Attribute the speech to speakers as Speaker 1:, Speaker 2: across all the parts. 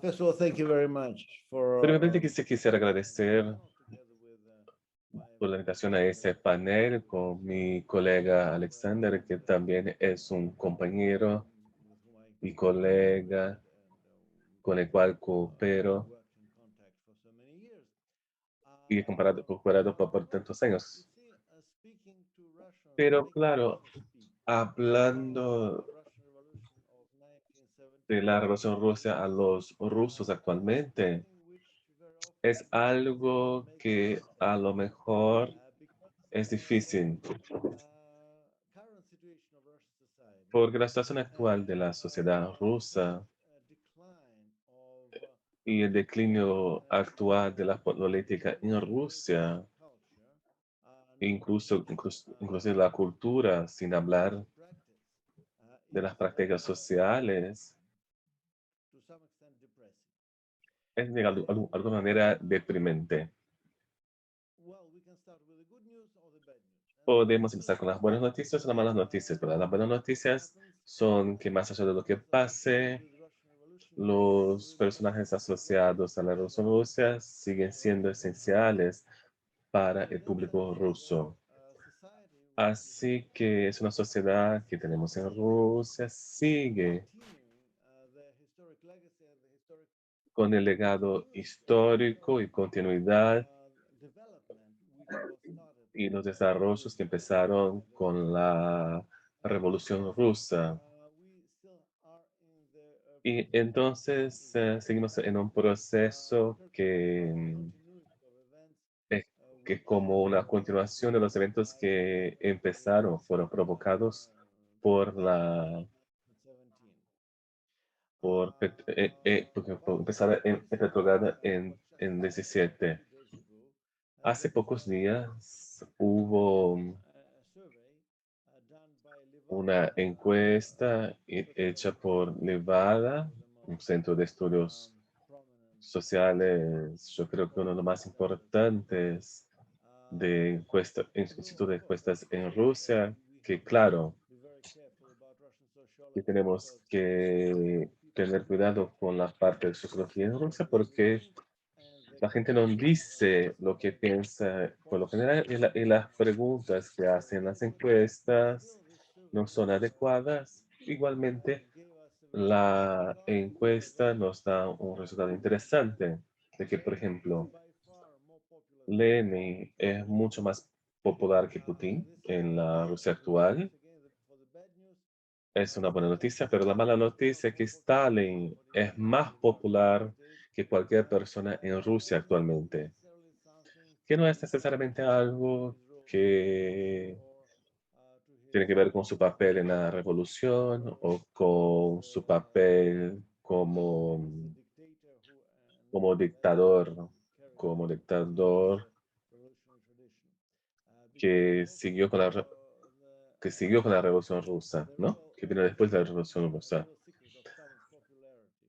Speaker 1: First of all, thank you very much
Speaker 2: Primeramente
Speaker 1: for
Speaker 2: quisiera agradecer
Speaker 1: together with
Speaker 2: por la invitación a este panel con mi colega Alexander, que también es un compañero
Speaker 1: with whom I
Speaker 2: y
Speaker 1: collaborate
Speaker 2: colega con el
Speaker 1: and
Speaker 2: cual coopero
Speaker 1: worked in contact for so many years.
Speaker 2: y he comparado por tantos
Speaker 1: You
Speaker 2: años.
Speaker 1: see, speaking to Russians,
Speaker 2: Pero
Speaker 1: making
Speaker 2: claro,
Speaker 1: them speak about
Speaker 2: hablando
Speaker 1: Russian Revolution of
Speaker 2: de
Speaker 1: 1917
Speaker 2: la Revolución Rusa a los rusos
Speaker 1: is
Speaker 2: actualmente,
Speaker 1: something which very often
Speaker 2: es algo
Speaker 1: makes a
Speaker 2: que a
Speaker 1: mistake
Speaker 2: lo mejor
Speaker 1: because
Speaker 2: es difícil,
Speaker 1: current situation of Russian society
Speaker 2: porque la situación actual de la sociedad
Speaker 1: this
Speaker 2: rusa
Speaker 1: decline of
Speaker 2: y el declinio actual de la política en
Speaker 1: political
Speaker 2: Rusia,
Speaker 1: culture, not
Speaker 2: inclusive la cultura, sin hablar
Speaker 1: political practice,
Speaker 2: de las
Speaker 1: is
Speaker 2: prácticas sociales,
Speaker 1: to some extent depressing.
Speaker 2: es de alguna manera deprimente.
Speaker 1: Well, we can start with the good news or the bad news. And the good
Speaker 2: Podemos
Speaker 1: news
Speaker 2: empezar con las buenas
Speaker 1: is
Speaker 2: noticias o las malas noticias, pero las buenas
Speaker 1: what
Speaker 2: noticias
Speaker 1: happens
Speaker 2: son que más allá de lo que
Speaker 1: associated
Speaker 2: pase,
Speaker 1: with Russian Revolution
Speaker 2: los
Speaker 1: remain
Speaker 2: personajes
Speaker 1: very
Speaker 2: asociados a la
Speaker 1: essential
Speaker 2: Revolución Rusa siguen
Speaker 1: for
Speaker 2: siendo
Speaker 1: Russian society.
Speaker 2: esenciales para
Speaker 1: And
Speaker 2: el
Speaker 1: in that
Speaker 2: público ruso.
Speaker 1: society, which is
Speaker 2: Así que es una sociedad que tenemos en Rusia, sigue
Speaker 1: continuing the historic legacy and the historic
Speaker 2: con el legado
Speaker 1: continuity
Speaker 2: histórico y continuidad
Speaker 1: development which was started
Speaker 2: y los desarrollos que empezaron
Speaker 1: by the
Speaker 2: con
Speaker 1: Russian Revolution.
Speaker 2: la Revolución Rusa.
Speaker 1: We still are in the
Speaker 2: Y
Speaker 1: process of
Speaker 2: entonces seguimos en un proceso que
Speaker 1: continuity of events
Speaker 2: es que
Speaker 1: which
Speaker 2: como una continuación de los eventos que empezaron, fueron provocados por la por, porque empezaron en Petrograd en 17.
Speaker 1: few days ago,
Speaker 2: Hace
Speaker 1: that
Speaker 2: pocos días hubo
Speaker 1: a survey done by
Speaker 2: una
Speaker 1: Levada
Speaker 2: encuesta hecha
Speaker 1: Institute,
Speaker 2: por Nevada,
Speaker 1: one of the
Speaker 2: un
Speaker 1: most
Speaker 2: centro de estudios
Speaker 1: prominent
Speaker 2: sociales, yo creo que uno de los más importantes de Instituto de Encuestas en Rusia,
Speaker 1: we
Speaker 2: que
Speaker 1: have to
Speaker 2: claro,
Speaker 1: be very careful about Russian
Speaker 2: que
Speaker 1: sociology
Speaker 2: tenemos
Speaker 1: because
Speaker 2: que
Speaker 1: people
Speaker 2: tener cuidado con la parte de sociología en Rusia
Speaker 1: they
Speaker 2: porque
Speaker 1: think and they
Speaker 2: la gente no dice lo que piensa por lo general y las preguntas que hacen las encuestas
Speaker 1: still this
Speaker 2: no
Speaker 1: survey
Speaker 2: son adecuadas. Igualmente,
Speaker 1: gave us a result that
Speaker 2: la encuesta nos da un resultado interesante de que, por
Speaker 1: Lenin is
Speaker 2: ejemplo,
Speaker 1: by far more popular than Putin.
Speaker 2: Lenin es mucho más popular que Putin
Speaker 1: This is
Speaker 2: en
Speaker 1: good
Speaker 2: la
Speaker 1: news.
Speaker 2: Rusia
Speaker 1: Let's look
Speaker 2: actual.
Speaker 1: again for the bad news.
Speaker 2: Es una buena
Speaker 1: Stalin
Speaker 2: noticia, pero la mala
Speaker 1: is not
Speaker 2: noticia es que
Speaker 1: more popular than
Speaker 2: Stalin
Speaker 1: anybody
Speaker 2: es
Speaker 1: else
Speaker 2: más
Speaker 1: in the
Speaker 2: popular
Speaker 1: state.
Speaker 2: que cualquier persona en Rusia
Speaker 1: Is not
Speaker 2: actualmente,
Speaker 1: necessarily something
Speaker 2: que no es necesariamente
Speaker 1: connected to
Speaker 2: algo
Speaker 1: his role in the revolution
Speaker 2: que
Speaker 1: or to his
Speaker 2: tiene que ver con su papel en la revolución o con su papel
Speaker 1: as a dictator who
Speaker 2: como
Speaker 1: nevertheless
Speaker 2: dictador,
Speaker 1: carried
Speaker 2: como
Speaker 1: on this
Speaker 2: dictador
Speaker 1: revolutionary tradition. Because
Speaker 2: que
Speaker 1: also
Speaker 2: siguió con
Speaker 1: the
Speaker 2: que siguió con la Revolución Rusa, ¿no?
Speaker 1: real
Speaker 2: Que vino después de la Revolución
Speaker 1: the
Speaker 2: Rusa.
Speaker 1: real secret of Stalin's popularity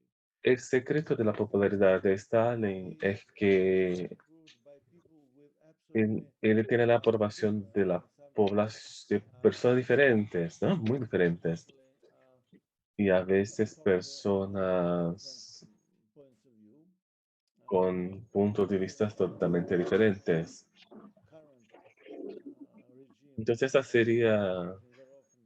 Speaker 2: El secreto de la popularidad de Stalin
Speaker 1: is
Speaker 2: es que
Speaker 1: approved by people with absolutely
Speaker 2: él tiene la aprobación de
Speaker 1: different
Speaker 2: la
Speaker 1: assumptions,
Speaker 2: población, de personas diferentes, ¿no? Muy diferentes.
Speaker 1: especially
Speaker 2: Y a veces
Speaker 1: from the different
Speaker 2: personas
Speaker 1: points of view.
Speaker 2: con puntos de vista totalmente diferentes.
Speaker 1: Current regime
Speaker 2: Entonces, esa sería,
Speaker 1: very often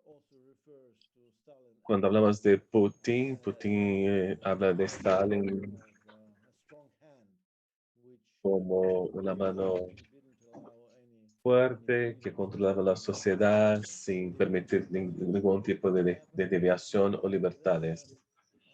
Speaker 1: also refers to Stalin
Speaker 2: cuando
Speaker 1: as
Speaker 2: hablamos de Putin,
Speaker 1: as
Speaker 2: Putin habla de Stalin
Speaker 1: of a strong hand, which
Speaker 2: como una mano
Speaker 1: didn't allow any
Speaker 2: fuerte que controlaba la sociedad sin permitir ningún tipo de deviación o libertades.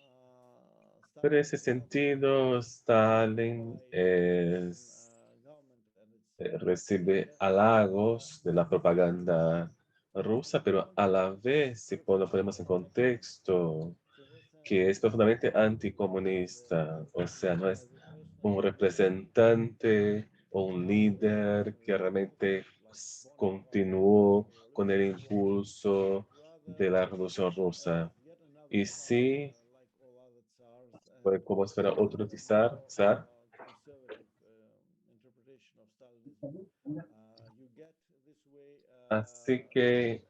Speaker 1: nevertheless,
Speaker 2: Pero en
Speaker 1: Stalin
Speaker 2: ese
Speaker 1: himself
Speaker 2: sentido, Stalin
Speaker 1: by Russian government and its
Speaker 2: recibe
Speaker 1: propaganda
Speaker 2: halagos de la propaganda rusa, pero a la vez, si lo ponemos en contexto,
Speaker 1: so in that sense
Speaker 2: que es profundamente
Speaker 1: is
Speaker 2: anticomunista, o sea, no es
Speaker 1: as a personal
Speaker 2: un representante o un líder que realmente
Speaker 1: like
Speaker 2: continuó con el
Speaker 1: revolution,
Speaker 2: impulso
Speaker 1: but rather
Speaker 2: de la Revolución Rusa.
Speaker 1: yet another
Speaker 2: Y
Speaker 1: tsar
Speaker 2: sí,
Speaker 1: like all other tsars and
Speaker 2: fue como si fuera otro zar.
Speaker 1: conservative interpretation of Stalinism. You get this way,
Speaker 2: Así que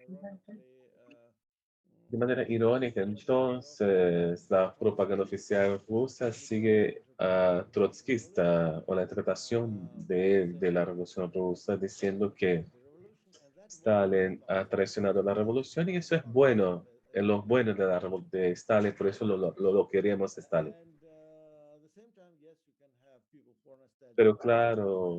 Speaker 1: in that sense, ironically,
Speaker 2: De manera irónica, entonces, la propaganda oficial rusa sigue a trotskista o la interpretación de la Revolución Rusa diciendo que Stalin ha traicionado la revolución y eso es bueno, es lo bueno de, de Stalin, por eso lo queremos de Stalin.
Speaker 1: At the same time, yes, you can have people who are nostalgic,
Speaker 2: Pero claro,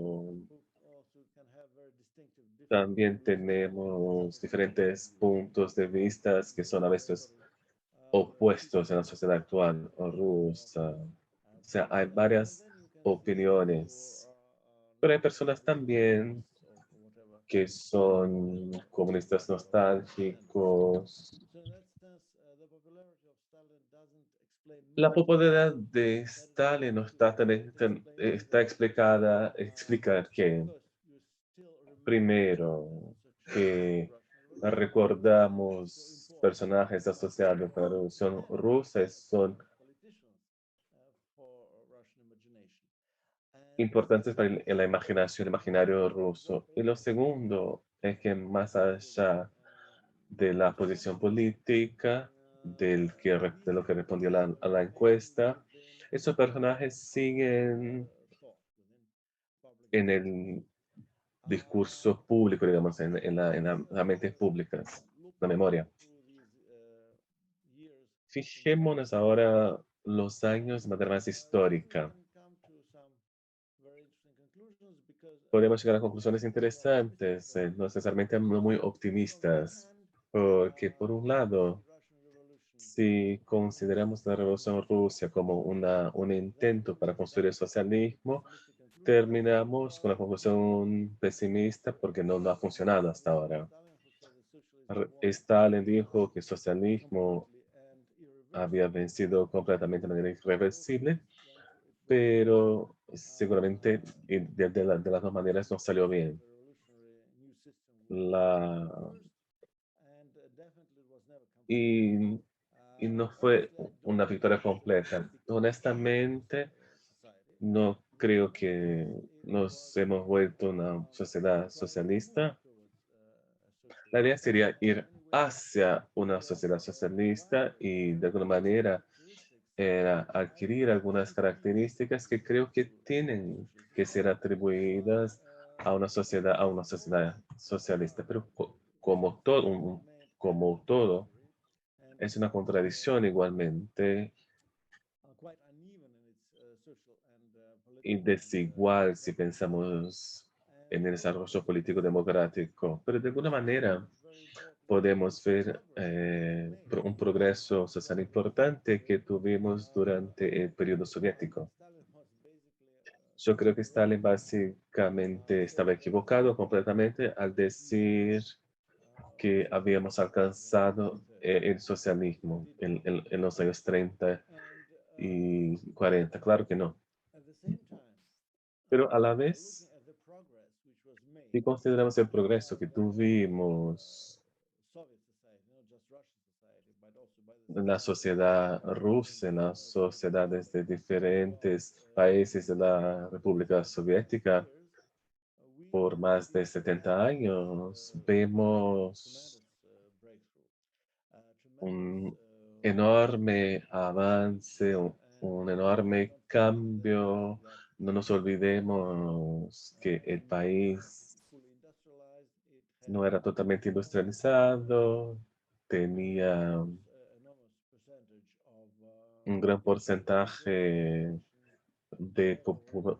Speaker 1: who also can have very distinctive differences
Speaker 2: también
Speaker 1: views on
Speaker 2: tenemos
Speaker 1: the society
Speaker 2: diferentes puntos de vista que son a veces
Speaker 1: but
Speaker 2: opuestos en la sociedad actual o rusa. O sea, hay
Speaker 1: and
Speaker 2: varias
Speaker 1: then you can see people who
Speaker 2: opiniones,
Speaker 1: are
Speaker 2: pero hay personas
Speaker 1: nostalgic
Speaker 2: también
Speaker 1: or whatever.
Speaker 2: que son comunistas nostálgicos.
Speaker 1: So in that sense, the popularity of Stalin doesn't explain
Speaker 2: La
Speaker 1: most of
Speaker 2: popularidad
Speaker 1: the
Speaker 2: de Stalin no
Speaker 1: competitiveness,
Speaker 2: está,
Speaker 1: it explains
Speaker 2: está explicada, explicar que
Speaker 1: because you still remember
Speaker 2: primero
Speaker 1: such a
Speaker 2: que
Speaker 1: Russian Revolution, so
Speaker 2: recordamos
Speaker 1: important
Speaker 2: personajes asociados con la Revolución Rusa son
Speaker 1: politicians for Russian imagination. And the
Speaker 2: importantes para
Speaker 1: second is
Speaker 2: en la imaginación, el imaginario
Speaker 1: what
Speaker 2: ruso. Y lo
Speaker 1: basically
Speaker 2: segundo es que más
Speaker 1: the
Speaker 2: allá de la posición política, de lo que respondió a la encuesta, esos personajes siguen
Speaker 1: thought within public
Speaker 2: en
Speaker 1: discourse.
Speaker 2: el discurso público, digamos, en las mentes públicas,
Speaker 1: Look
Speaker 2: la memoria.
Speaker 1: through these years in
Speaker 2: Fijémonos
Speaker 1: retrospect,
Speaker 2: ahora los años de manera más
Speaker 1: we
Speaker 2: histórica.
Speaker 1: can come to some very interesting conclusions because
Speaker 2: Podemos llegar a conclusiones interesantes, no necesariamente no muy
Speaker 1: on the one
Speaker 2: optimistas,
Speaker 1: hand,
Speaker 2: porque por un
Speaker 1: the
Speaker 2: lado,
Speaker 1: Russian Revolution
Speaker 2: si
Speaker 1: was
Speaker 2: consideramos la Revolución Rusa como un intento para construir el socialismo,
Speaker 1: pessimistic conclusion.
Speaker 2: terminamos con la conclusión pesimista porque no ha funcionado hasta ahora.
Speaker 1: Stalin, who said that socialism won
Speaker 2: Stalin dijo que el socialismo
Speaker 1: completely and
Speaker 2: había
Speaker 1: irreversibly,
Speaker 2: vencido completamente de manera
Speaker 1: so
Speaker 2: irreversible,
Speaker 1: then it was
Speaker 2: pero seguramente
Speaker 1: uh,
Speaker 2: de las dos maneras no salió bien.
Speaker 1: the revolutionary new system was
Speaker 2: La,
Speaker 1: reversed, and definitely it was never complete.
Speaker 2: y, y no fue
Speaker 1: Honestly, I
Speaker 2: una
Speaker 1: don't
Speaker 2: victoria
Speaker 1: think it
Speaker 2: completa.
Speaker 1: became a socialist
Speaker 2: Honestamente,
Speaker 1: society
Speaker 2: no creo
Speaker 1: because
Speaker 2: que
Speaker 1: it was
Speaker 2: nos hemos vuelto una sociedad
Speaker 1: trying to move
Speaker 2: socialista.
Speaker 1: towards a
Speaker 2: La
Speaker 1: socialist
Speaker 2: idea
Speaker 1: society.
Speaker 2: sería ir
Speaker 1: In many ways,
Speaker 2: hacia una
Speaker 1: what
Speaker 2: sociedad socialista y de alguna
Speaker 1: some
Speaker 2: manera
Speaker 1: characteristics
Speaker 2: era
Speaker 1: I
Speaker 2: adquirir algunas
Speaker 1: attribute
Speaker 2: características que creo que
Speaker 1: to
Speaker 2: tienen que
Speaker 1: socialism
Speaker 2: ser atribuidas a una sociedad socialista. Pero como todo,
Speaker 1: remained
Speaker 2: como todo,
Speaker 1: contradictory and
Speaker 2: es una contradicción igualmente
Speaker 1: quite uneven in its social and
Speaker 2: y
Speaker 1: political and
Speaker 2: desigual si
Speaker 1: economic development.
Speaker 2: pensamos en
Speaker 1: And
Speaker 2: el desarrollo político democrático. Pero de alguna manera
Speaker 1: very important
Speaker 2: podemos ver
Speaker 1: progress was made
Speaker 2: un progreso social importante que tuvimos durante el periodo
Speaker 1: I think
Speaker 2: soviético.
Speaker 1: Stalin was basically
Speaker 2: Yo creo que
Speaker 1: correct
Speaker 2: Stalin básicamente estaba equivocado completamente al decir que habíamos alcanzado el socialismo en los años 30
Speaker 1: and
Speaker 2: y 40. Claro que no.
Speaker 1: at the same time
Speaker 2: Pero a la
Speaker 1: looking
Speaker 2: vez,
Speaker 1: at the progress which was made
Speaker 2: si consideramos el progreso que
Speaker 1: by
Speaker 2: tuvimos
Speaker 1: Soviet society, not just Russian society, but also by the
Speaker 2: en la sociedad rusa, en las sociedades de diferentes países de la República Soviética,
Speaker 1: years, we
Speaker 2: por más de
Speaker 1: see
Speaker 2: 70 años, vemos
Speaker 1: tremendous breakthrough, tremendous
Speaker 2: un enorme avance, un enorme
Speaker 1: don't forget
Speaker 2: cambio.
Speaker 1: that
Speaker 2: No nos olvidemos que el país
Speaker 1: fully industrialized. It
Speaker 2: no
Speaker 1: had
Speaker 2: era totalmente industrializado, tenía
Speaker 1: enormous, enormous percentage of
Speaker 2: un gran porcentaje de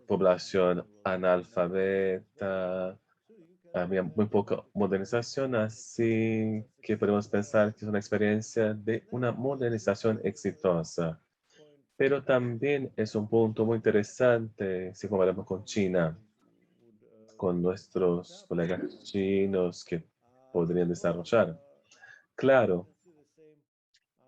Speaker 2: población
Speaker 1: never
Speaker 2: analfabeta,
Speaker 1: so you can
Speaker 2: había muy poca modernización, así que podemos pensar que es una experiencia de
Speaker 1: and then
Speaker 2: una modernización exitosa.
Speaker 1: point
Speaker 2: Pero también es un punto muy interesante si comparamos con China,
Speaker 1: would
Speaker 2: con
Speaker 1: point
Speaker 2: nuestros
Speaker 1: out
Speaker 2: colegas chinos que podrían
Speaker 1: well
Speaker 2: desarrollar. Claro,
Speaker 1: let's see the same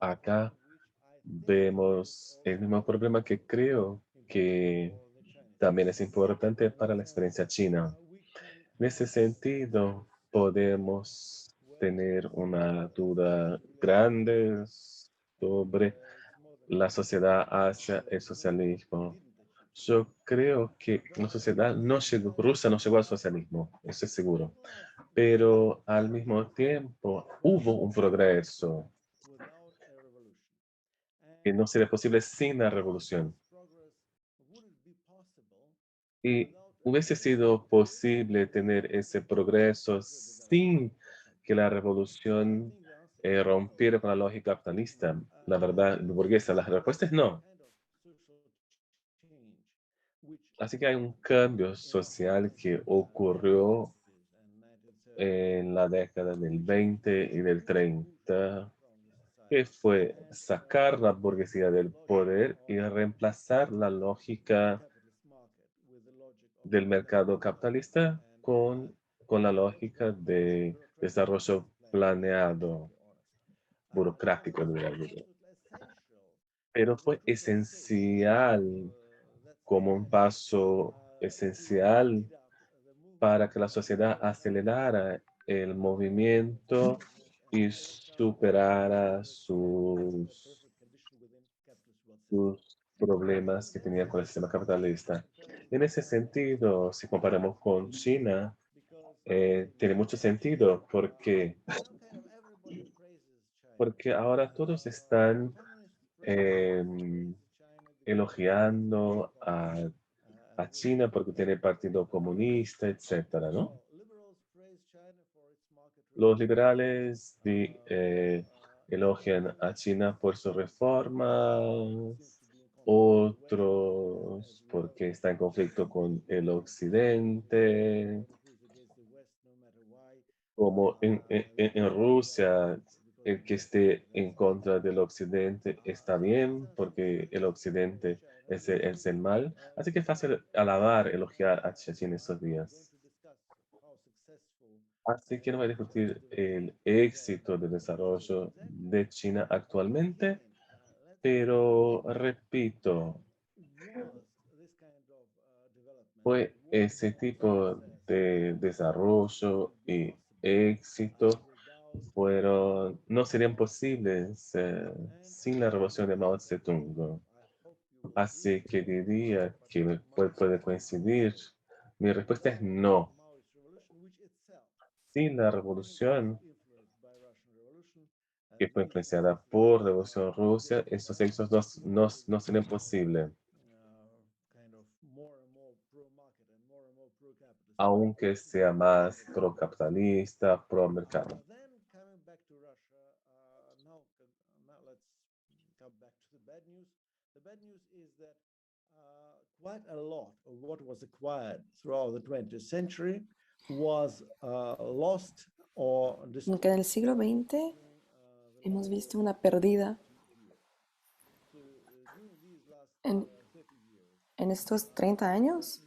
Speaker 2: acá
Speaker 1: problem which I think is
Speaker 2: vemos el
Speaker 1: also
Speaker 2: mismo problema que creo
Speaker 1: important
Speaker 2: que
Speaker 1: for the Chinese
Speaker 2: también es
Speaker 1: people.
Speaker 2: importante
Speaker 1: In that
Speaker 2: para la
Speaker 1: sense,
Speaker 2: experiencia china.
Speaker 1: we can
Speaker 2: En ese
Speaker 1: ask
Speaker 2: sentido, podemos
Speaker 1: whether
Speaker 2: tener una duda
Speaker 1: socialism
Speaker 2: grande
Speaker 1: and
Speaker 2: sobre
Speaker 1: its modern
Speaker 2: la sociedad hacia el
Speaker 1: development
Speaker 2: socialismo.
Speaker 1: didn't achieve that.
Speaker 2: Yo creo que
Speaker 1: On the
Speaker 2: la
Speaker 1: other hand,
Speaker 2: sociedad no llegó, Rusia no llegó al socialismo, eso es seguro.
Speaker 1: well,
Speaker 2: Pero al mismo tiempo hubo un progreso. que no sería posible sin la revolución. Y hubiese sido posible tener ese progreso sin que la revolución rompiera con la lógica capitalista, la verdad burguesa. La respuesta es no. Así que hay un cambio social que ocurrió en la década del 20 y del 30, que fue sacar la burguesía del poder y reemplazar la lógica del mercado capitalista con la lógica de desarrollo planeado, burocrático, digamos. Pero fue esencial, como un paso esencial para que la sociedad acelerara el movimiento y superara sus problemas que tenía con el sistema capitalista. En ese sentido, si comparamos con China, tiene mucho sentido porque ahora todos están em, elogiando a China porque tiene partido comunista, etcétera, ¿no? Los liberales elogian a China por sus reformas, otros porque está en conflicto con el occidente, como en Rusia, el que esté en contra del occidente está bien, porque el occidente es el mal. Así que es fácil alabar, elogiar a China en estos días. Así que no voy a discutir el éxito del desarrollo de China actualmente, pero repito, fue ese tipo de desarrollo y éxito no serían posibles sin la revolución de Mao Zedong. Así que diría que puede coincidir. Mi respuesta es no. Sin la revolución que fue influenciada por la Revolución Rusa, estos éxitos no serían posibles, aunque sea más procapitalista, pro mercado.
Speaker 1: Quite a lot of what was acquired throughout the 20th century was lost or
Speaker 3: Aunque en el siglo XX hemos visto una pérdida en, en estos 30 años.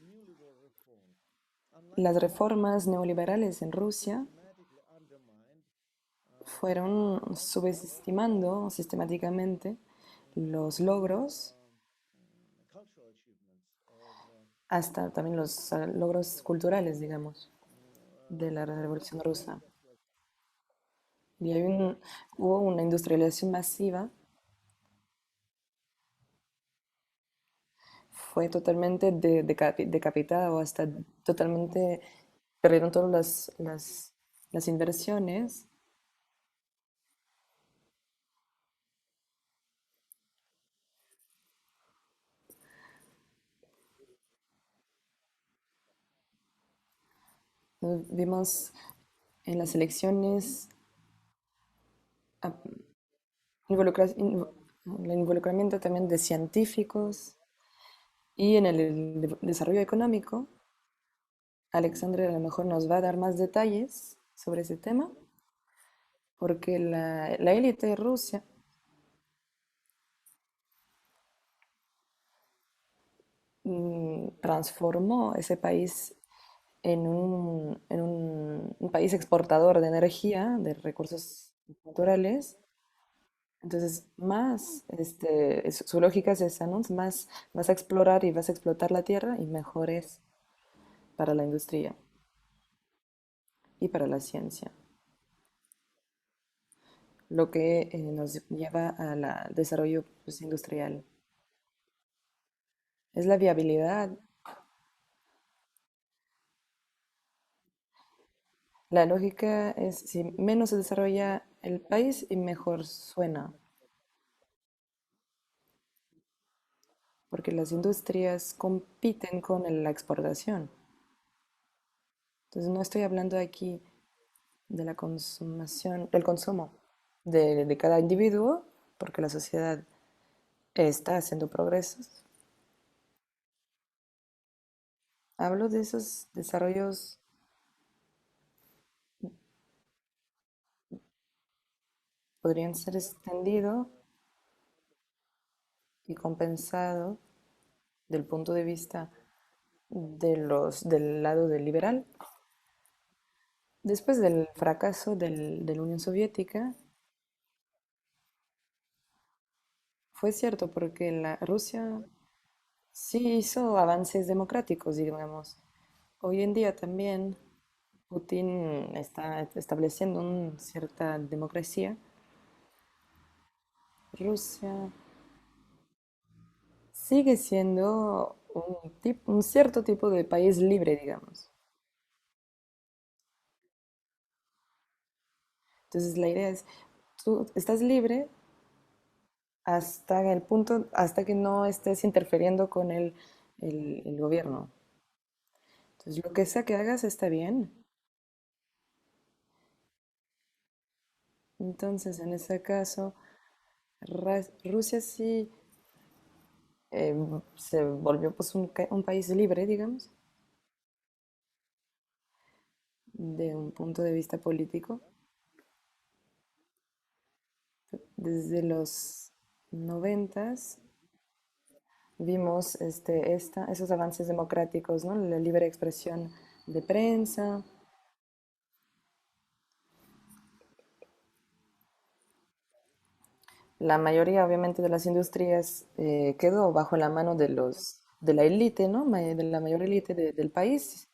Speaker 3: Las reformas neoliberales en Rusia fueron subestimando sistemáticamente los logros, hasta también los logros culturales, digamos, de la Revolución Rusa. Y hubo una industrialización masiva, fue totalmente decapitada o hasta totalmente perdieron todas las inversiones. Vimos en las elecciones el involucramiento también de científicos y en el desarrollo económico. Alexandre a lo mejor nos va a dar más detalles sobre ese tema, porque la élite rusa transformó ese país en un país exportador de energía, de recursos naturales. Entonces, más, su lógica es esa, ¿no? Más vas a explorar y vas a explotar la tierra y mejor es para la industria y para la ciencia. Lo que nos lleva al desarrollo pues, industrial. Es la viabilidad. La lógica es si menos se desarrolla el país y mejor suena. porque las industrias compiten con la exportación. Entonces no estoy hablando aquí de la consumación, del consumo de cada individuo, porque la sociedad está haciendo progresos. Hablo de esos desarrollos, podrían ser extendidos y compensados del punto de vista del lado del liberal. Después del fracaso de la Unión Soviética, fue cierto porque la Rusia sí hizo avances democráticos, digamos. Hoy en día también Putin está estableciendo una cierta democracia. Rusia sigue siendo un cierto tipo de país libre, digamos. Entonces la idea es, tú estás libre hasta el punto, hasta que no estés interfiriendo con el gobierno. Entonces lo que sea que hagas está bien. Entonces en ese caso, Rusia sí eh, se volvió pues un país libre, digamos, de un punto de vista político. Desde los noventas vimos esos avances democráticos, ¿no? La libre expresión de prensa. La mayoría, obviamente, de las industrias quedó bajo la mano de la élite, ¿no? De la mayor élite del país.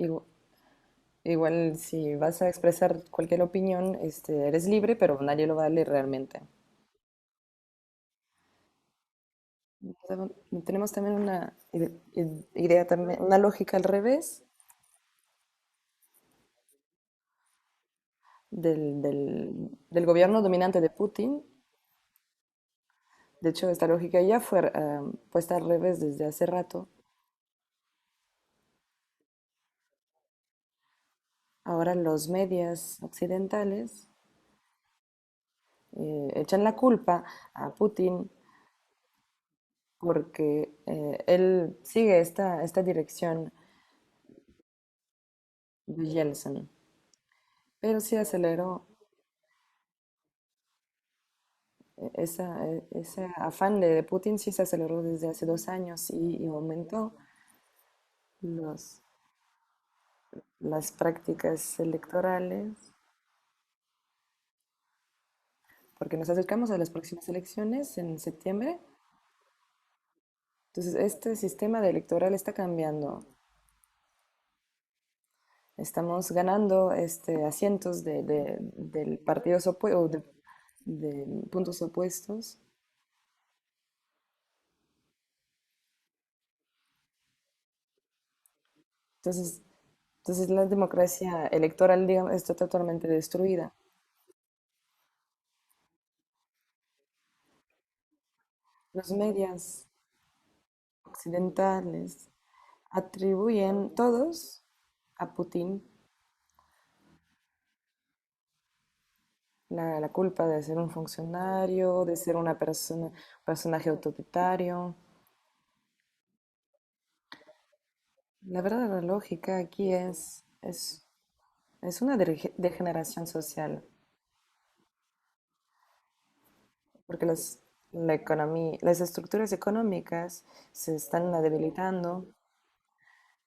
Speaker 3: Igu- Igual, si vas a expresar cualquier opinión, eres libre, pero nadie lo va a leer realmente. Tenemos también una idea, también, una lógica al revés del gobierno dominante de Putin. De hecho, esta lógica ya fue puesta al revés desde hace rato. Ahora los medios occidentales echan la culpa a Putin porque él sigue esta dirección de Yeltsin. Pero sí aceleró ese afán de Putin, sí se aceleró desde hace 2 años y aumentó los, las prácticas electorales, porque nos acercamos a las próximas elecciones en septiembre. Entonces, este sistema de electoral está cambiando. Estamos ganando asientos del partidos opuestos, de puntos opuestos. Entonces, entonces la democracia electoral, digamos, está totalmente destruida. Los medios occidentales atribuyen todos a Putin la culpa de ser un funcionario, de ser una persona, personaje autoritario. La verdad, la lógica aquí es una degeneración social, porque la economía, las estructuras económicas se están debilitando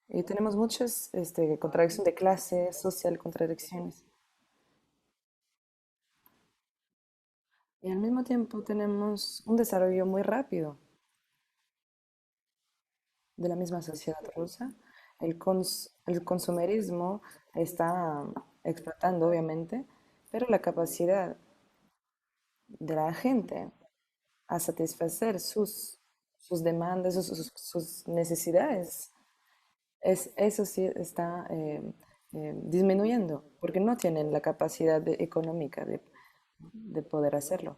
Speaker 3: y tenemos muchas contradicción de clase, social, contradicciones. Y al mismo tiempo tenemos un desarrollo muy rápido de la misma sociedad rusa. El consumerismo está explotando, obviamente, pero la capacidad de la gente a satisfacer sus demandas, sus necesidades, eso sí está disminuyendo, porque no tienen la capacidad económica de poder hacerlo.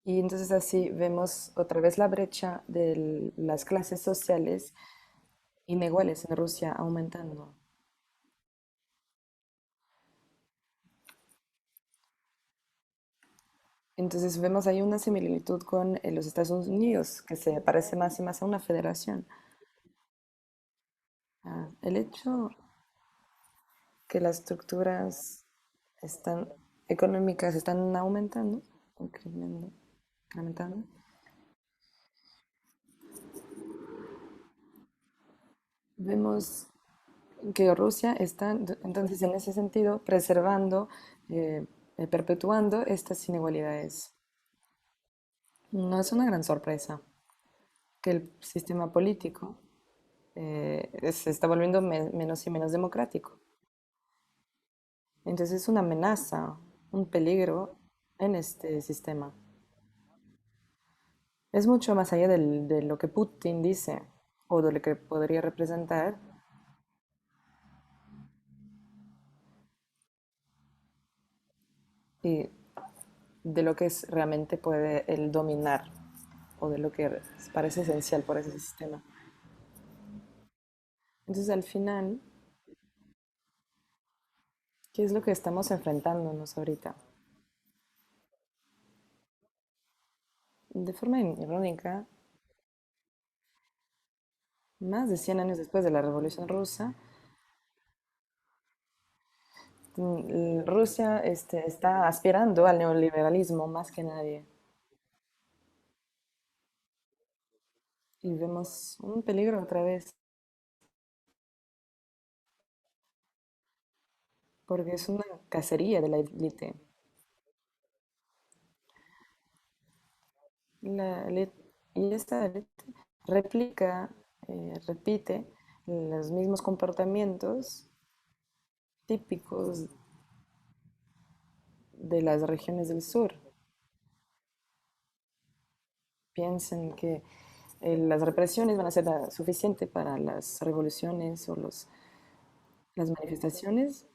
Speaker 3: Y entonces así vemos otra vez la brecha de las clases sociales iniguales en Rusia aumentando. Entonces vemos ahí una similitud con los Estados Unidos, que se parece más y más a una federación. El hecho que las estructuras están, económicas están aumentando, incrementando, vemos que Rusia está entonces en ese sentido preservando, eh, perpetuando estas inigualidades. No es una gran sorpresa que el sistema político se está volviendo menos y menos democrático. Entonces es una amenaza, un peligro en este sistema. Es mucho más allá de lo que Putin dice o de lo que podría representar y de lo que es, realmente puede él dominar o de lo que parece esencial por ese sistema. Entonces al final, ¿qué es lo que estamos enfrentándonos ahorita? De forma irónica, más de 100 años después de la Revolución Rusa, Rusia está aspirando al neoliberalismo más que nadie. Y vemos un peligro otra vez, porque es una cacería de la élite. Y esta élite replica, repite los mismos comportamientos típicos de las regiones del sur. Piensen que las represiones van a ser suficientes para las revoluciones o las manifestaciones.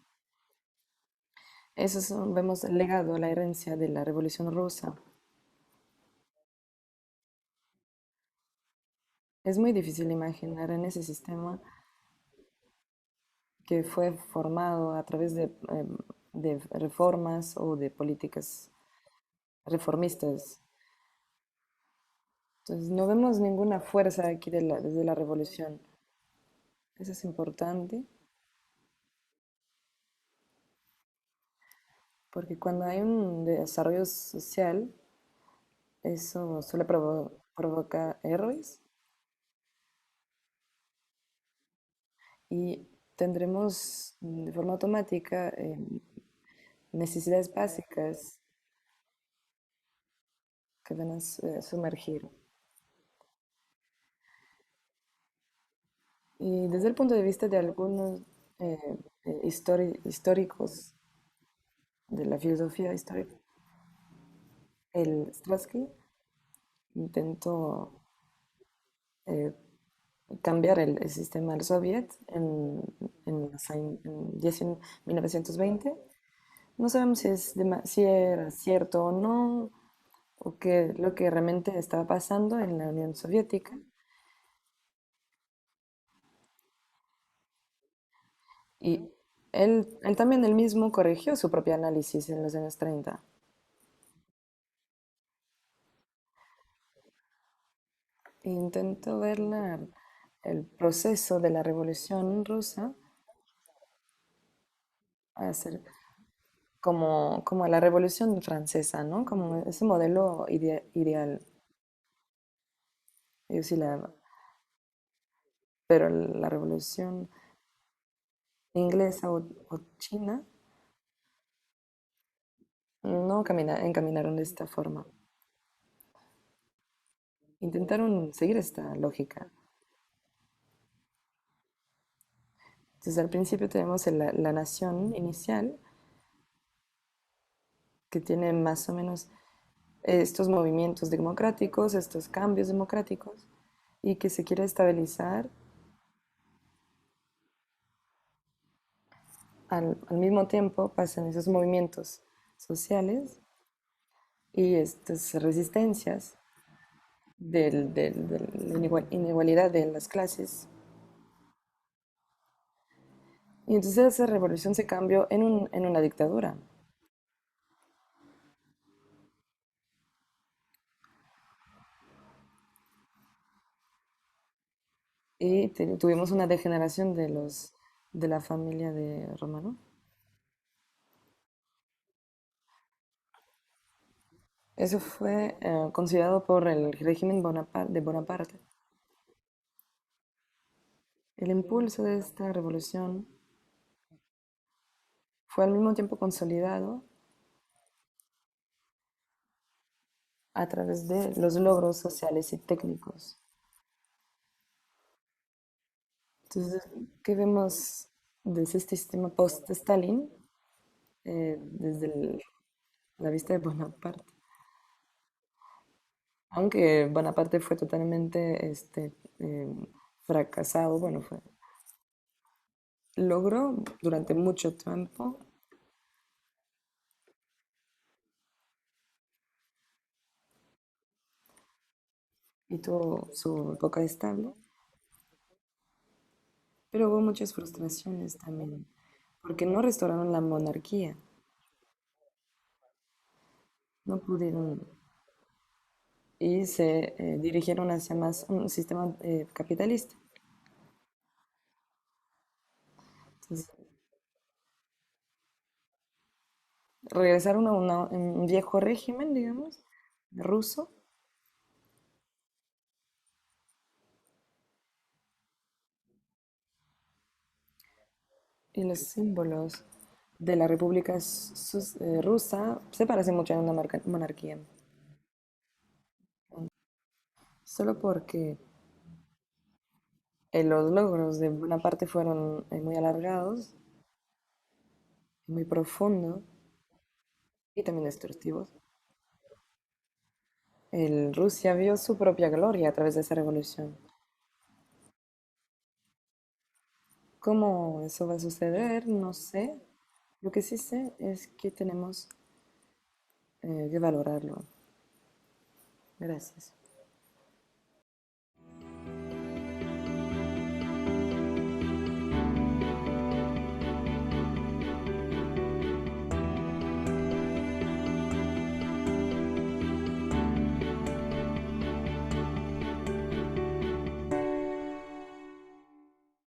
Speaker 3: Vemos el legado, la herencia de la Revolución Rusa. Es muy difícil imaginar en ese sistema que fue formado a través de reformas o de políticas reformistas. Entonces, no vemos ninguna fuerza aquí desde la revolución. Eso es importante, porque cuando hay un desarrollo social, eso suele provocar errores y tendremos de forma automática necesidades básicas que van a sumergir. Y desde el punto de vista de algunos históricos de la filosofía histórica, el Stratsky intentó eh, cambiar el sistema del soviet en 1920. No sabemos si era cierto o no, o qué lo que realmente estaba pasando en la Unión Soviética. Y él también él mismo corrigió su propio análisis en los años 30. Intentó ver el proceso de la Revolución Rusa a ser como la Revolución Francesa, ¿no? Como ese modelo ideal. Yo sí pero la Revolución Inglesa o China no encaminaron de esta forma. Intentaron seguir esta lógica. Entonces al principio tenemos la nación inicial que tiene más o menos estos movimientos democráticos, estos cambios democráticos y que se quiere estabilizar al mismo tiempo pasan esos movimientos sociales y estas resistencias de la inigualdad de las clases. Y entonces esa revolución se cambió en una dictadura. Y tuvimos una degeneración de la familia de Romano. Eso fue considerado por el régimen de Bonaparte. El impulso de esta revolución fue al mismo tiempo consolidado a través de los logros sociales y técnicos. Entonces, ¿qué vemos de ese sistema post-Stalin desde la vista de Bonaparte? Aunque Bonaparte fue totalmente fracasado, bueno, logró durante mucho tiempo y tuvo su época estable, pero hubo muchas frustraciones también, porque no restauraron la monarquía, no pudieron y se dirigieron hacia más un sistema capitalista. Entonces, regresaron a un viejo régimen, digamos, ruso, y los símbolos de la República Rusa se parecen mucho a una monarquía. Solo porque los logros de Bonaparte fueron muy alargados, muy profundos y también destructivos. Rusia vio su propia gloria a través de esa revolución. ¿Cómo eso va a suceder? No sé. Lo que sí sé es que tenemos que valorarlo. Gracias.